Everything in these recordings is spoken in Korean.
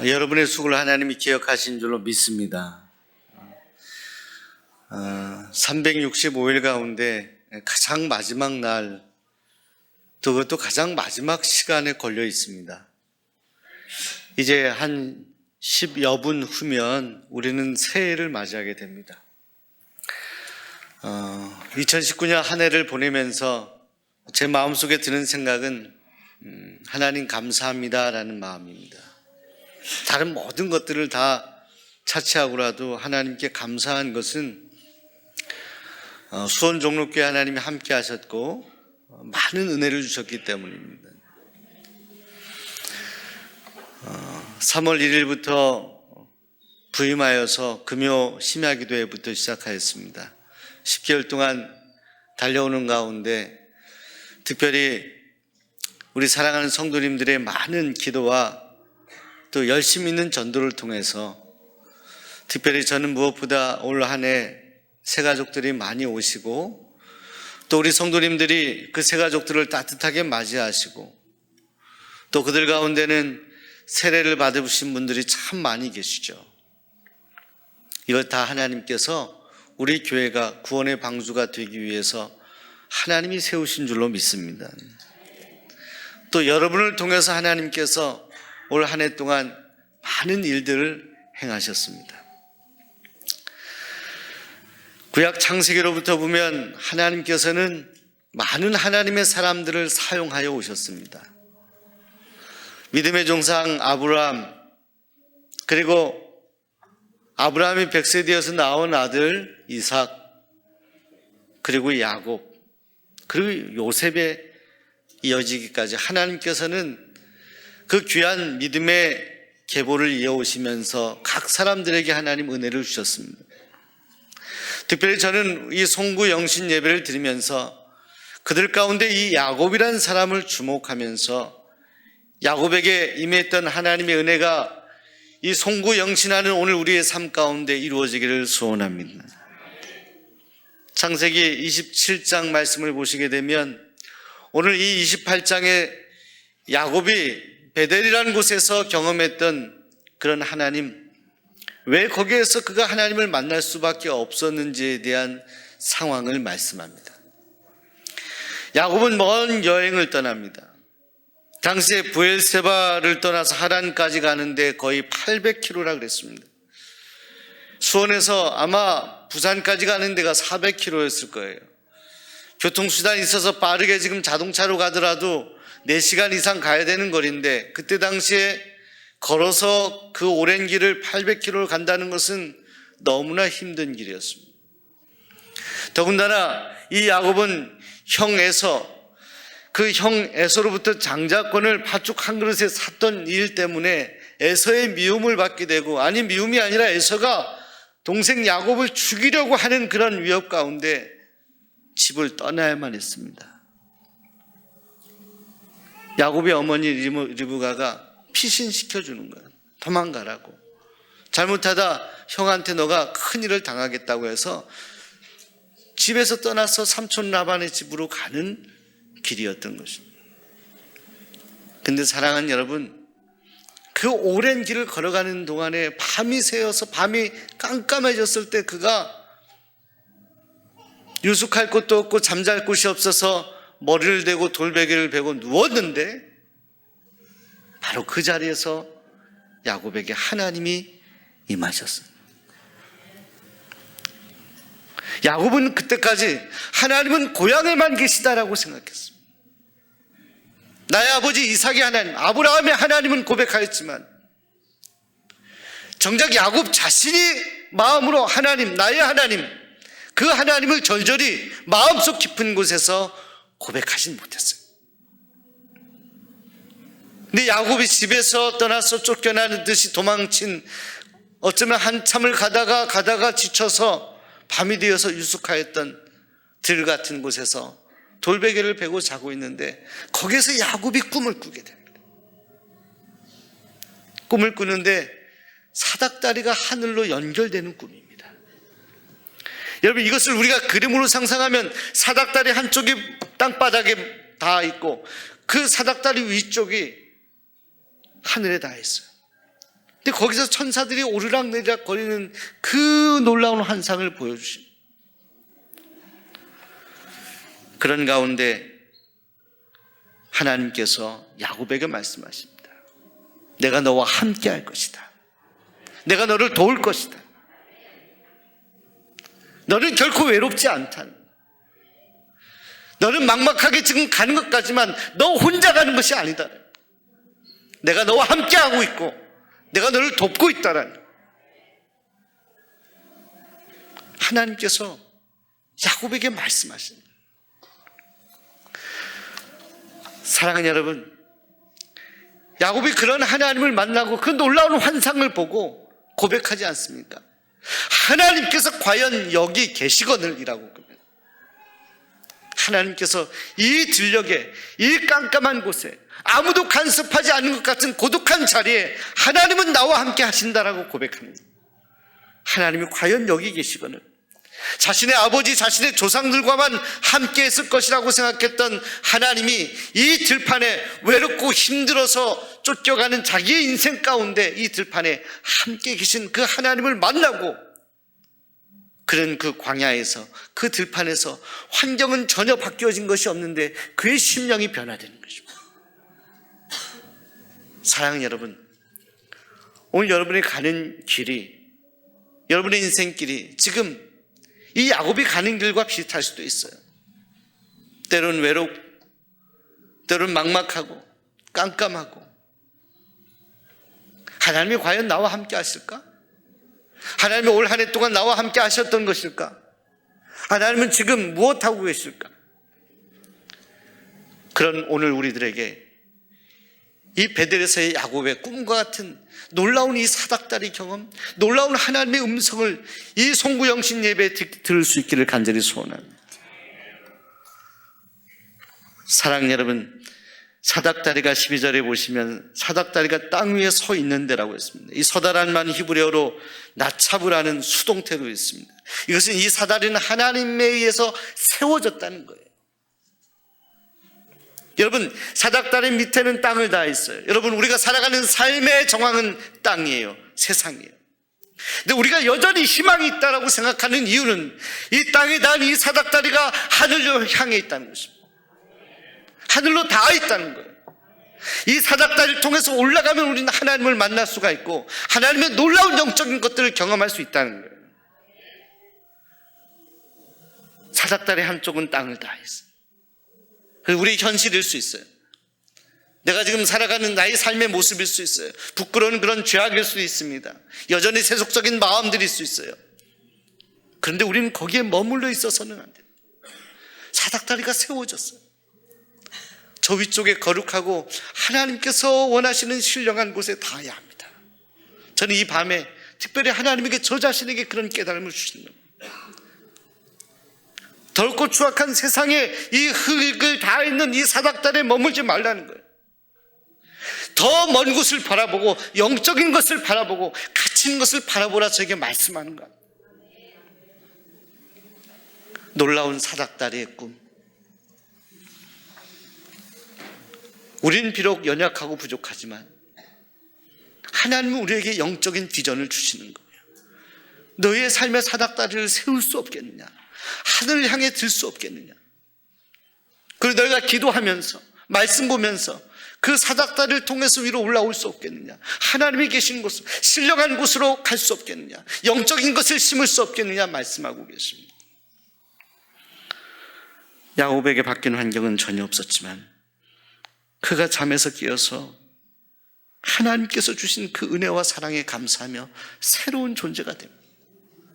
여러분의 수고를 하나님이 기억하신 줄로 믿습니다. 365일 가운데 가장 마지막 날, 그것도 가장 마지막 시간에 걸려 있습니다. 이제 한 10여 분 후면 우리는 새해를 맞이하게 됩니다. 2019년 한 해를 보내면서 제 마음속에 드는 생각은 하나님 감사합니다라는 마음입니다. 다른 모든 것들을 다 차치하고라도 하나님께 감사한 것은 수원 종로교회 하나님이 함께 하셨고 많은 은혜를 주셨기 때문입니다. 3월 1일부터 부임하여서 금요 심야기도회부터 시작하였습니다. 10개월 동안 달려오는 가운데 특별히 우리 사랑하는 성도님들의 많은 기도와 또 열심히 있는 전도를 통해서 특별히 저는 무엇보다 올 한 해 새가족들이 많이 오시고 또 우리 성도님들이 그 새가족들을 따뜻하게 맞이하시고 또 그들 가운데는 세례를 받으신 분들이 참 많이 계시죠. 이걸 다 하나님께서 우리 교회가 구원의 방주가 되기 위해서 하나님이 세우신 줄로 믿습니다. 또 여러분을 통해서 하나님께서 올 한 해 동안 많은 일들을 행하셨습니다. 구약 창세기로부터 보면 하나님께서는 많은 하나님의 사람들을 사용하여 오셨습니다. 믿음의 종상 아브라함, 그리고 아브라함이 100세 되어서 낳은 아들 이삭, 그리고 야곱, 그리고 요셉에 이어지기까지 하나님께서는 그 귀한 믿음의 계보를 이어오시면서 각 사람들에게 하나님 은혜를 주셨습니다. 특별히 저는 이 송구 영신 예배를 드리면서 그들 가운데 이 야곱이라는 사람을 주목하면서 야곱에게 임했던 하나님의 은혜가 이 송구 영신하는 오늘 우리의 삶 가운데 이루어지기를 소원합니다. 창세기 27장 말씀을 보시게 되면 오늘 이 28장에 야곱이 베델이라는 곳에서 경험했던 그런 하나님, 왜 거기에서 그가 하나님을 만날 수밖에 없었는지에 대한 상황을 말씀합니다. 야곱은 먼 여행을 떠납니다. 당시에 부엘세바를 떠나서 하란까지 가는데 거의 800km라 그랬습니다. 수원에서 아마 부산까지 가는 데가 400km였을 거예요. 교통수단이 있어서 빠르게 지금 자동차로 가더라도 4시간 이상 가야 되는 거리인데 그때 당시에 걸어서 그 오랜 길을 800km를 간다는 것은 너무나 힘든 길이었습니다. 더군다나 이 야곱은 형 에서, 그 형 에서로부터 장자권을 팥죽 한 그릇에 샀던 일 때문에 에서의 미움을 받게 되고, 아니 미움이 아니라 에서가 동생 야곱을 죽이려고 하는 그런 위협 가운데 집을 떠나야만 했습니다. 야곱의 어머니 리브가가 피신시켜주는 거예요. 도망가라고. 잘못하다 형한테 너가 큰일을 당하겠다고 해서 집에서 떠나서 삼촌 라반의 집으로 가는 길이었던 것입니다. 근데 사랑하는 여러분, 그 오랜 길을 걸어가는 동안에 밤이 새어서 밤이 깜깜해졌을 때 그가 유숙할 곳도 없고 잠잘 곳이 없어서 머리를 대고 돌베개를 베고 누웠는데 바로 그 자리에서 야곱에게 하나님이 임하셨어요. 야곱은 그때까지 하나님은 고향에만 계시다라고 생각했습니다. 나의 아버지 이삭의 하나님, 아브라함의 하나님은 고백하였지만 정작 야곱 자신이 마음으로 하나님, 나의 하나님, 그 하나님을 절절히 마음속 깊은 곳에서 고백하진 못했어요. 근데 야곱이 집에서 떠나서 쫓겨나는 듯이 도망친, 어쩌면 한참을 가다가 지쳐서 밤이 되어서 유숙하였던 들 같은 곳에서 돌베개를 베고 자고 있는데 거기에서 야곱이 꿈을 꾸게 됩니다. 꿈을 꾸는데 사닥다리가 하늘로 연결되는 꿈입니다. 여러분, 이것을 우리가 그림으로 상상하면 사닥다리 한쪽이 땅바닥에 닿아 있고 그 사닥다리 위쪽이 하늘에 닿아 있어요. 근데 거기서 천사들이 오르락내리락 거리는 그 놀라운 환상을 보여주십니다. 그런 가운데 하나님께서 야곱에게 말씀하십니다. 내가 너와 함께 할 것이다. 내가 너를 도울 것이다. 너는 결코 외롭지 않다. 너는 막막하게 지금 가는 것 같지만 너 혼자 가는 것이 아니다. 내가 너와 함께 하고 있고 내가 너를 돕고 있다라는, 하나님께서 야곱에게 말씀하십니다. 사랑하는 여러분, 야곱이 그런 하나님을 만나고 그 놀라운 환상을 보고 고백하지 않습니까? 하나님께서 과연 여기 계시거늘이라고. 하나님께서 이 들녘에, 이 깜깜한 곳에, 아무도 간섭하지 않는 것 같은 고독한 자리에 하나님은 나와 함께 하신다라고 고백합니다. 하나님이 과연 여기 계시거늘, 자신의 아버지, 자신의 조상들과만 함께 했을 것이라고 생각했던 하나님이 이 들판에 외롭고 힘들어서 쫓겨가는 자기의 인생 가운데 이 들판에 함께 계신 그 하나님을 만나고, 그런 그 광야에서, 그 들판에서 환경은 전혀 바뀌어진 것이 없는데 그의 심령이 변화되는 것입니다. 사랑하는 여러분, 오늘 여러분이 가는 길이, 여러분의 인생길이 지금 이 야곱이 가는 길과 비슷할 수도 있어요. 때로는 외롭고, 때로는 막막하고 깜깜하고, 하나님이 과연 나와 함께 하실까? 하나님이 올 한 해 동안 나와 함께 하셨던 것일까? 하나님은 지금 무엇하고 계실까? 그런 오늘 우리들에게 이 베델에서의 야곱의 꿈과 같은 놀라운 이 사닥다리 경험, 놀라운 하나님의 음성을 이 송구영신 예배에 들을 수 있기를 간절히 소원합니다. 사랑하는 여러분, 사닥다리가 12절에 보시면 사닥다리가 땅 위에 서 있는 데라고 했습니다. 이 서다라는 말은 히브리어로 나차브라는 수동태도 있습니다. 이것은 이 사다리는 하나님에 의해서 세워졌다는 거예요. 여러분, 사닥다리 밑에는 땅을 다 있어요. 여러분, 우리가 살아가는 삶의 정황은 땅이에요. 세상이에요. 근데 우리가 여전히 희망이 있다라고 생각하는 이유는 이 땅에 닿은 이 사닥다리가 하늘로 향해 있다는 것입니다. 하늘로 닿아 있다는 거예요. 이 사닥다리를 통해서 올라가면 우리는 하나님을 만날 수가 있고 하나님의 놀라운 영적인 것들을 경험할 수 있다는 거예요. 사닥다리 한쪽은 땅을 닿아 있어요. 그리고 우리 현실일 수 있어요. 내가 지금 살아가는 나의 삶의 모습일 수 있어요. 부끄러운 그런 죄악일 수 있습니다. 여전히 세속적인 마음들일 수 있어요. 그런데 우리는 거기에 머물러 있어서는 안 돼요. 사닥다리가 세워졌어요. 저 위쪽에 거룩하고 하나님께서 원하시는 신령한 곳에 닿아야 합니다. 저는 이 밤에 특별히 하나님에게, 저 자신에게 그런 깨달음을 주시는 겁니다. 덜고 추악한 세상에 이 흙을 닿아 있는 이 사닥다리에 머물지 말라는 거예요. 더 먼 곳을 바라보고 영적인 것을 바라보고 가치 있는 것을 바라보라 저에게 말씀하는 거예요. 놀라운 사닥다리의 꿈. 우리는 비록 연약하고 부족하지만 하나님은 우리에게 영적인 비전을 주시는 거예요. 너의 삶의 사닥다리를 세울 수 없겠느냐? 하늘을 향해 들 수 없겠느냐? 그리고 너희가 기도하면서 말씀 보면서 그 사닥다리를 통해서 위로 올라올 수 없겠느냐? 하나님이 계신 곳, 신령한 곳으로 갈 수 없겠느냐? 영적인 것을 심을 수 없겠느냐? 말씀하고 계십니다. 야곱에게 바뀐 환경은 전혀 없었지만 그가 잠에서 깨어서 하나님께서 주신 그 은혜와 사랑에 감사하며 새로운 존재가 됩니다.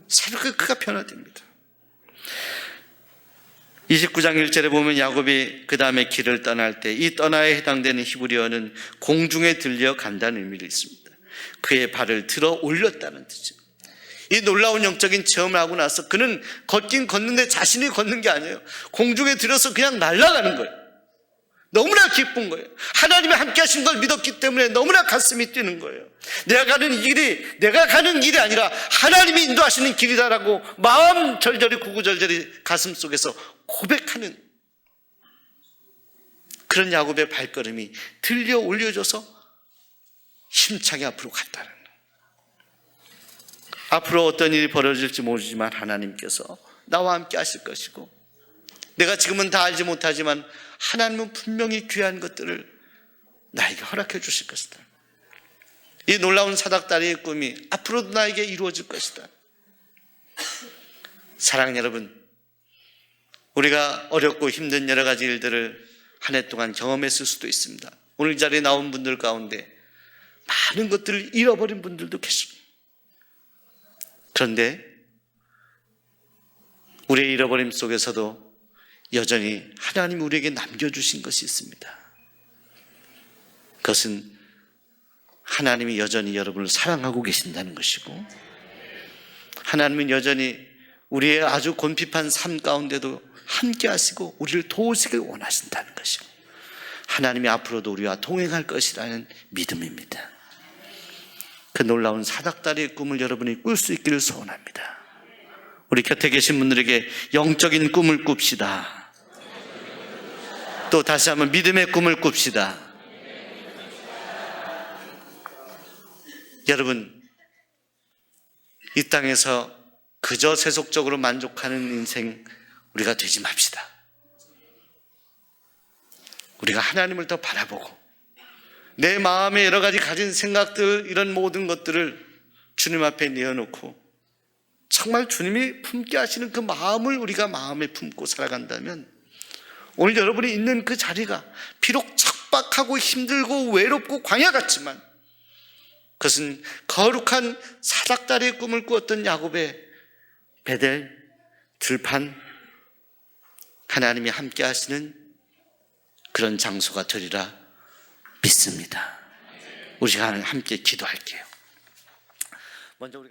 새롭게 그가 변화됩니다. 29장 1절에 보면 야곱이 그 다음에 길을 떠날 때 이 떠나에 해당되는 히브리어는 공중에 들려 간다는 의미를 있습니다. 그의 발을 들어 올렸다는 뜻이죠. 이 놀라운 영적인 체험을 하고 나서 그는 걷긴 걷는데 자신이 걷는 게 아니에요. 공중에 들어서 그냥 날아가는 거예요. 너무나 기쁜 거예요. 하나님이 함께 하신 걸 믿었기 때문에 너무나 가슴이 뛰는 거예요. 내가 가는 길이 아니라 하나님이 인도하시는 길이다라고 마음 절절히 구구절절히 가슴 속에서 고백하는 그런 야곱의 발걸음이 들려 올려져서 힘차게 앞으로 갔다는 거예요. 앞으로 어떤 일이 벌어질지 모르지만 하나님께서 나와 함께 하실 것이고, 내가 지금은 다 알지 못하지만 하나님은 분명히 귀한 것들을 나에게 허락해 주실 것이다. 이 놀라운 사닥다리의 꿈이 앞으로도 나에게 이루어질 것이다. 사랑하는 여러분, 우리가 어렵고 힘든 여러 가지 일들을 한 해 동안 경험했을 수도 있습니다. 오늘 이 자리에 나온 분들 가운데 많은 것들을 잃어버린 분들도 계십니다. 그런데 우리의 잃어버림 속에서도 여전히 하나님이 우리에게 남겨주신 것이 있습니다. 그것은 하나님이 여전히 여러분을 사랑하고 계신다는 것이고, 하나님은 여전히 우리의 아주 곤핍한 삶 가운데도 함께 하시고 우리를 도우시길 원하신다는 것이고, 하나님이 앞으로도 우리와 동행할 것이라는 믿음입니다. 그 놀라운 사닥다리의 꿈을 여러분이 꿀 수 있기를 소원합니다. 우리 곁에 계신 분들에게 영적인 꿈을 꿉시다. 또 다시 한번 믿음의 꿈을 꿉시다. 여러분, 이 땅에서 그저 세속적으로 만족하는 인생 우리가 되지 맙시다. 우리가 하나님을 더 바라보고 내 마음에 여러 가지 가진 생각들, 이런 모든 것들을 주님 앞에 내어놓고 정말 주님이 품게 하시는 그 마음을 우리가 마음에 품고 살아간다면, 오늘 여러분이 있는 그 자리가 비록 척박하고 힘들고 외롭고 광야 같지만 그것은 거룩한 사닥다리의 꿈을 꾸었던 야곱의 베델, 들판, 하나님이 함께 하시는 그런 장소가 되리라 믿습니다. 우리가 함께 기도할게요. 먼저 우리